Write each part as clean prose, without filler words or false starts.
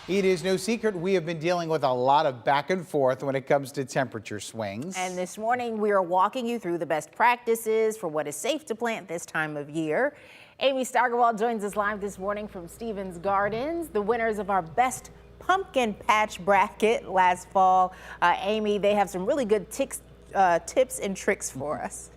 It is no secret we have been dealing with a lot of back and forth when it comes to temperature swings. And this morning we are walking you through the best practices for what is safe to plant this time of year. Amy Steigerwald joins us live this morning from Stevens Gardens, the winners of our best pumpkin patch bracket last fall. Amy, they have some really good tips and tricks for us.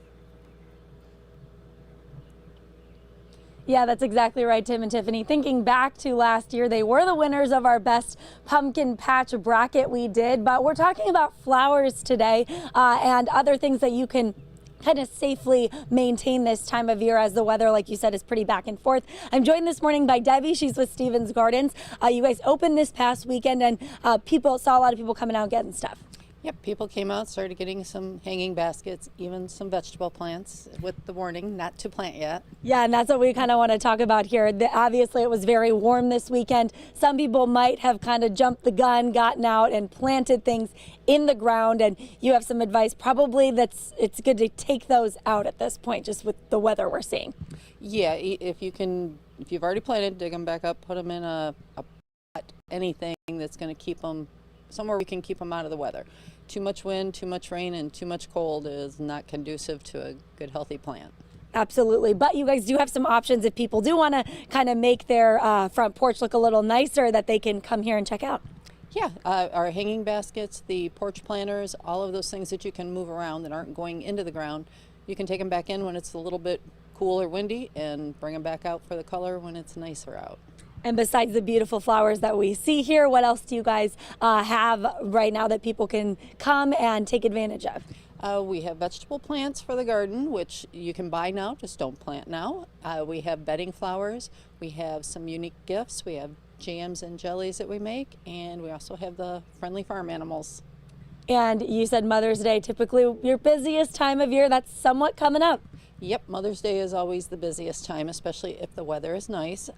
Yeah, that's exactly right, Tim and Tiffany. Thinking back to last year, they were the winners of our best pumpkin patch bracket we did, but we're talking about flowers today and other things that you can kind of safely maintain this time of year as the weather, like you said, is pretty back and forth. I'm joined this morning by Debbie. She's with Stevens Gardens. You guys opened this past weekend and people saw a lot of people coming out getting stuff. Yep, people came out, started getting some hanging baskets, even some vegetable plants with the warning not to plant yet. Yeah, and that's what we kind of want to talk about here. Obviously, it was very warm this weekend. Some people might have kind of jumped the gun, gotten out and planted things in the ground, and you have some advice probably it's good to take those out at this point, just with the weather we're seeing. Yeah, if you've already planted, dig them back up, put them in a pot, anything that's going to keep them somewhere we can keep them out of the weather. Too much wind, too much rain, and too much cold is not conducive to a good, healthy plant. Absolutely. But you guys do have some options if people do want to kind of make their front porch look a little nicer that they can come here and check out. Yeah, our hanging baskets, the porch planters, all of those things that you can move around that aren't going into the ground, you can take them back in when it's a little bit cool or windy and bring them back out for the color when it's nicer out. And besides the beautiful flowers that we see here, what else do you guys have right now that people can come and take advantage of? We have vegetable plants for the garden, which you can buy now, just don't plant now. We have bedding flowers. We have some unique gifts. We have jams and jellies that we make, and we also have the friendly farm animals. And you said Mother's Day, typically your busiest time of year. That's somewhat coming up. Yep, Mother's Day is always the busiest time, especially if the weather is nice.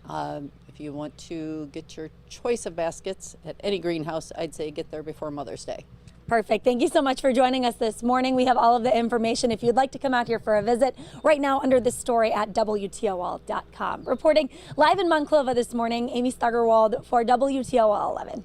If you want to get your choice of baskets at any greenhouse, I'd say get there before Mother's Day. Perfect. Thank you so much for joining us this morning. We have all of the information if you'd like to come out here for a visit right now under this story at WTOL.com. Reporting live in Monclova this morning, Amy Steigerwald for WTOL 11.